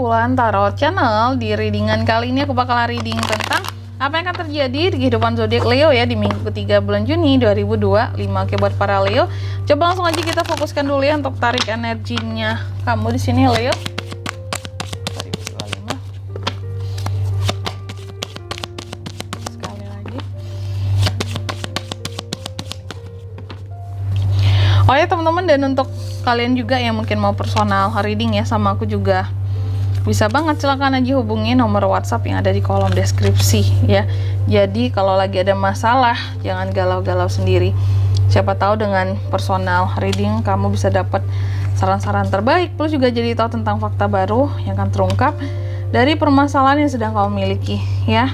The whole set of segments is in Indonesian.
Bulan Tarot Channel. Di readingan kali ini aku bakal reading tentang apa yang akan terjadi di kehidupan zodiak Leo ya di minggu ketiga bulan Juni 2025. Oke, buat para Leo, coba langsung aja kita fokuskan dulu ya untuk tarik energinya kamu di sini Leo. Sekali lagi. Oh ya teman-teman, dan untuk kalian juga yang mungkin mau personal reading ya sama aku juga, bisa banget, silakan aja hubungi nomor WhatsApp yang ada di kolom deskripsi ya. Jadi kalau lagi ada masalah jangan galau-galau sendiri. Siapa tahu dengan personal reading kamu bisa dapat saran-saran terbaik, plus juga jadi tahu tentang fakta baru yang akan terungkap dari permasalahan yang sedang kamu miliki ya.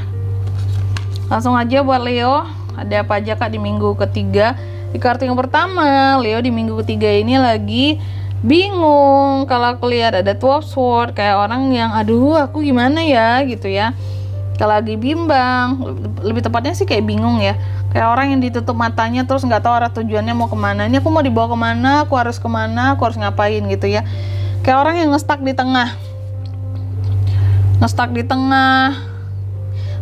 Langsung aja buat Leo, ada apa aja Kak di minggu ketiga? Di kartu yang pertama, Leo di minggu ketiga ini lagi bingung. Kalau aku lihat ada 12 sword, kayak orang yang aduh aku gimana ya gitu ya. Kalau lagi bimbang, lebih tepatnya sih kayak bingung ya. Kayak orang yang ditutup matanya terus nggak tahu arah tujuannya mau kemana. Ini aku mau dibawa kemana, aku harus kemana, aku harus ngapain gitu ya. Kayak orang yang ngestak di tengah. Ngestak di tengah,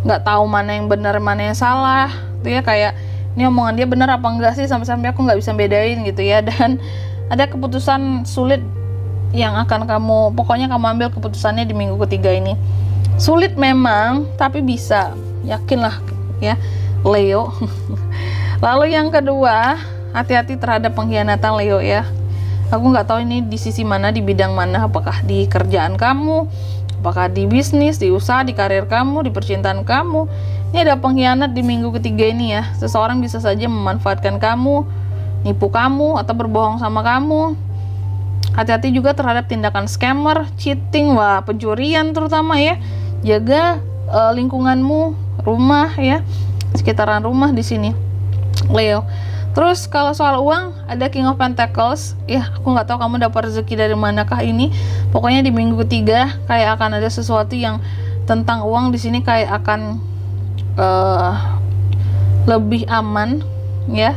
nggak tahu mana yang benar, mana yang salah. Itu ya, kayak ini omongan dia benar apa enggak sih, sampai-sampai aku nggak bisa bedain gitu ya. Dan ada keputusan sulit yang akan kamu, pokoknya kamu ambil keputusannya di minggu ketiga ini. Sulit memang, tapi bisa, yakinlah ya Leo. Lalu yang kedua, hati-hati terhadap pengkhianatan Leo ya. Aku nggak tahu ini di sisi mana, di bidang mana, apakah di kerjaan kamu, apakah di bisnis, di usaha, di karir kamu, di percintaan kamu. Ini ada pengkhianat di minggu ketiga ini ya. Seseorang bisa saja memanfaatkan kamu, nipu kamu, atau berbohong sama kamu. Hati-hati juga terhadap tindakan scammer, cheating, wah pencurian terutama ya. Jaga lingkunganmu, rumah ya, sekitaran rumah di sini Leo. Terus kalau soal uang ada King of Pentacles ya. Aku nggak tahu kamu dapat rezeki dari manakah ini. Pokoknya di minggu ketiga kayak akan ada sesuatu yang tentang uang di sini, kayak akan lebih aman ya,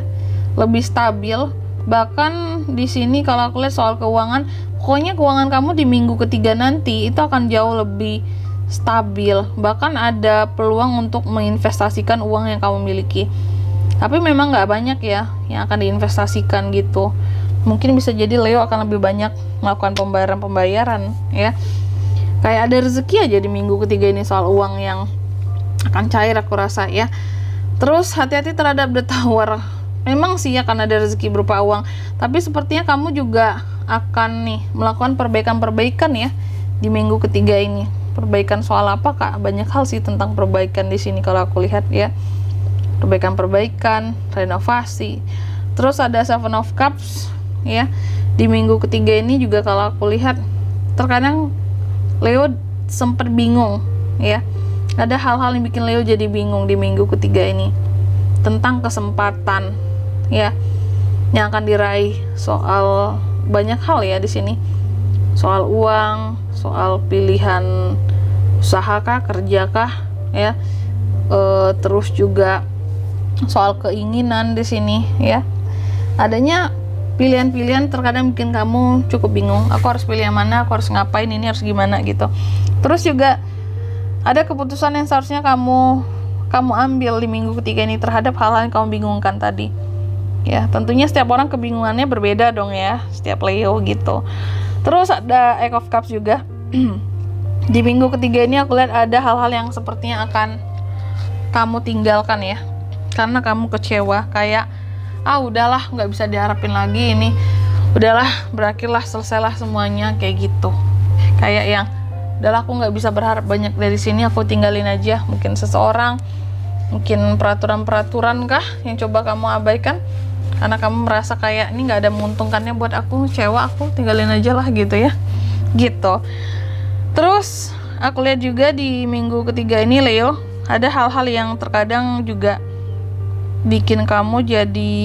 lebih stabil. Bahkan di sini kalau aku lihat soal keuangan, pokoknya keuangan kamu di minggu ketiga nanti itu akan jauh lebih stabil. Bahkan ada peluang untuk menginvestasikan uang yang kamu miliki. Tapi memang nggak banyak ya yang akan diinvestasikan gitu. Mungkin bisa jadi Leo akan lebih banyak melakukan pembayaran ya. Kayak ada rezeki aja di minggu ketiga ini soal uang yang akan cair aku rasa ya. Terus hati-hati terhadap the tower. Memang sih akan ada rezeki berupa uang, tapi sepertinya kamu juga akan nih melakukan perbaikan-perbaikan ya di minggu ketiga ini. Perbaikan soal apa Kak? Banyak hal sih tentang perbaikan di sini kalau aku lihat ya. Perbaikan-perbaikan, renovasi. Terus ada Seven of Cups ya. Di minggu ketiga ini juga kalau aku lihat terkadang Leo sempat bingung ya. Ada hal-hal yang bikin Leo jadi bingung di minggu ketiga ini tentang kesempatan ya yang akan diraih. Soal banyak hal ya di sini. Soal uang, soal pilihan usaha kah, kerja kah ya. Terus juga soal keinginan di sini ya. Adanya pilihan-pilihan terkadang bikin kamu cukup bingung. Aku harus pilih yang mana, aku harus ngapain, ini harus gimana gitu. Terus juga ada keputusan yang seharusnya kamu ambil di minggu ketiga ini terhadap hal-hal yang kamu bingungkan tadi. Ya, tentunya setiap orang kebingungannya berbeda dong ya, setiap Leo gitu. Terus ada Eight of Cups juga. Di minggu ketiga ini aku lihat ada hal-hal yang sepertinya akan kamu tinggalkan ya. Karena kamu kecewa, kayak udahlah nggak bisa diharapin lagi ini. Udahlah, berakhirlah, selesailah semuanya kayak gitu. Kayak yang udahlah aku nggak bisa berharap banyak dari sini, aku tinggalin aja. Mungkin seseorang, mungkin peraturan-peraturan kah yang coba kamu abaikan karena kamu merasa kayak ini nggak ada menguntungkannya buat aku, kecewa, aku tinggalin aja lah gitu ya gitu. Terus aku lihat juga di minggu ketiga ini Leo ada hal-hal yang terkadang juga bikin kamu jadi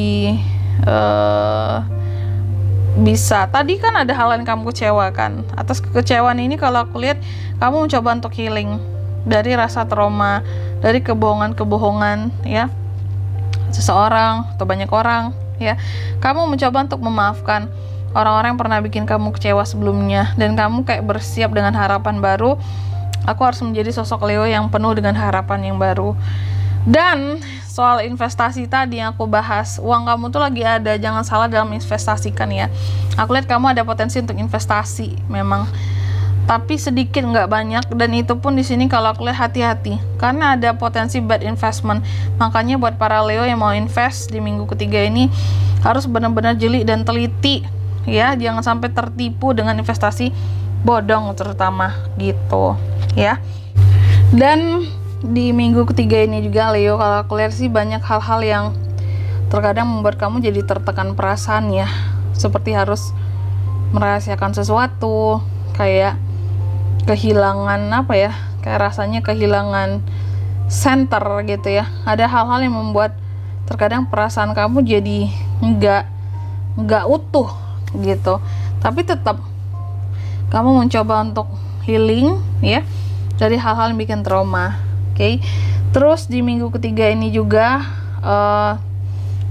bisa, tadi kan ada hal yang kamu kecewakan. Atas kekecewaan ini kalau aku lihat kamu mencoba untuk healing dari rasa trauma, dari kebohongan-kebohongan ya seseorang atau banyak orang ya. Kamu mencoba untuk memaafkan orang-orang yang pernah bikin kamu kecewa sebelumnya, dan kamu kayak bersiap dengan harapan baru. Aku harus menjadi sosok Leo yang penuh dengan harapan yang baru. Dan soal investasi tadi yang aku bahas, uang kamu tuh lagi ada, jangan salah dalam investasikan ya. Aku lihat kamu ada potensi untuk investasi memang, tapi sedikit, nggak banyak, dan itu pun di sini kalau aku lihat hati-hati karena ada potensi bad investment. Makanya buat para Leo yang mau invest di minggu ketiga ini harus benar-benar jeli dan teliti ya, jangan sampai tertipu dengan investasi bodong terutama gitu ya. Dan di minggu ketiga ini juga Leo, kalau aku lihat sih banyak hal-hal yang terkadang membuat kamu jadi tertekan perasaan ya, seperti harus merahasiakan sesuatu, kayak kehilangan apa ya, kayak rasanya kehilangan center gitu ya. Ada hal-hal yang membuat terkadang perasaan kamu jadi nggak utuh gitu, tapi tetap kamu mencoba untuk healing ya dari hal-hal yang bikin trauma. Oke. Terus di minggu ketiga ini juga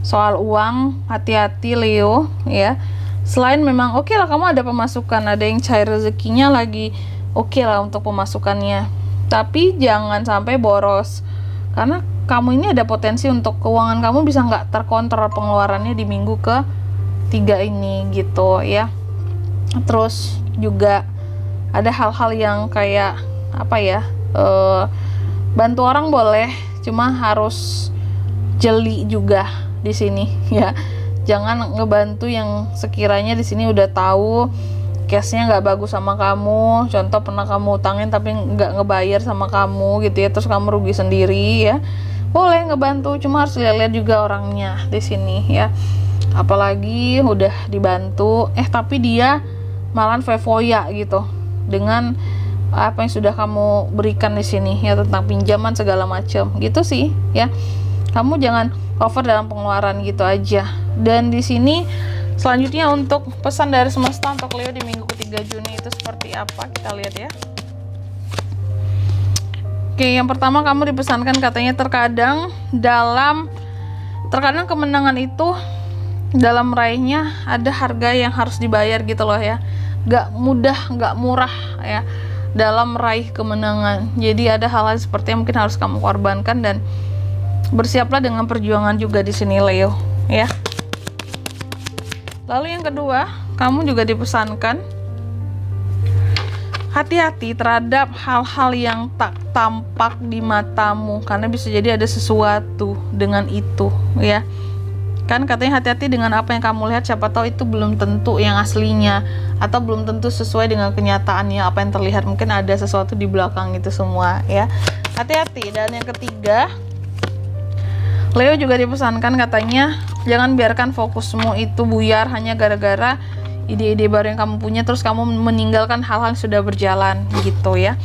soal uang, hati-hati Leo ya. Selain memang oke lah kamu ada pemasukan, ada yang cair rezekinya lagi, oke lah untuk pemasukannya, tapi jangan sampai boros, karena kamu ini ada potensi untuk keuangan kamu bisa nggak terkontrol pengeluarannya di minggu ketiga ini gitu ya. Terus juga ada hal-hal yang kayak apa ya, bantu orang boleh, cuma harus jeli juga di sini ya. Jangan ngebantu yang sekiranya di sini udah tahu case-nya nggak bagus sama kamu. Contoh pernah kamu utangin tapi nggak ngebayar sama kamu gitu ya, terus kamu rugi sendiri ya. Boleh ngebantu, cuma harus lihat-lihat juga orangnya di sini ya. Apalagi udah dibantu, tapi dia malah foya gitu dengan apa yang sudah kamu berikan di sini ya, tentang pinjaman segala macam gitu sih ya. Kamu jangan over dalam pengeluaran gitu aja. Dan di sini selanjutnya untuk pesan dari semesta untuk Leo di minggu ketiga Juni itu seperti apa, kita lihat ya. Oke, yang pertama kamu dipesankan katanya terkadang kemenangan itu dalam meraihnya ada harga yang harus dibayar gitu loh ya. Gak mudah, gak murah ya dalam meraih kemenangan. Jadi ada hal-hal seperti yang mungkin harus kamu korbankan, dan bersiaplah dengan perjuangan juga di sini Leo ya. Lalu yang kedua, kamu juga dipesankan hati-hati terhadap hal-hal yang tak tampak di matamu, karena bisa jadi ada sesuatu dengan itu ya. Kan katanya hati-hati dengan apa yang kamu lihat, siapa tahu itu belum tentu yang aslinya, atau belum tentu sesuai dengan kenyataannya apa yang terlihat. Mungkin ada sesuatu di belakang itu semua ya. Hati-hati. Dan yang ketiga, Leo juga dipesankan katanya jangan biarkan fokusmu itu buyar hanya gara-gara ide-ide baru yang kamu punya, terus kamu meninggalkan hal-hal yang sudah berjalan gitu ya.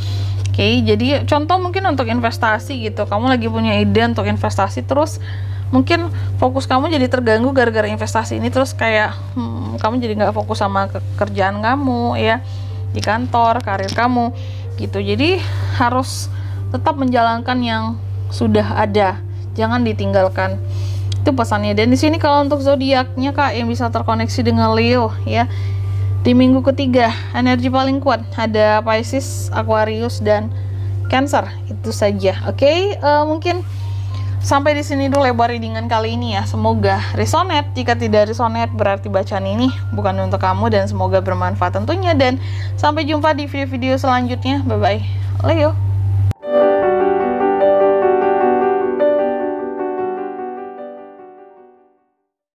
Oke, jadi contoh mungkin untuk investasi gitu, kamu lagi punya ide untuk investasi, terus mungkin fokus kamu jadi terganggu gara-gara investasi ini, terus kayak kamu jadi nggak fokus sama kerjaan kamu ya di kantor, karir kamu gitu. Jadi harus tetap menjalankan yang sudah ada, jangan ditinggalkan. Itu pesannya. Dan di sini kalau untuk zodiaknya Kak yang bisa terkoneksi dengan Leo ya, di minggu ketiga energi paling kuat ada Pisces, Aquarius dan Cancer. Itu saja. Oke, mungkin sampai di sini dulu lebar readingan kali ini ya. Semoga resonate. Jika tidak resonate berarti bacaan ini bukan untuk kamu, dan semoga bermanfaat tentunya. Dan sampai jumpa di video-video selanjutnya. Bye bye Leo.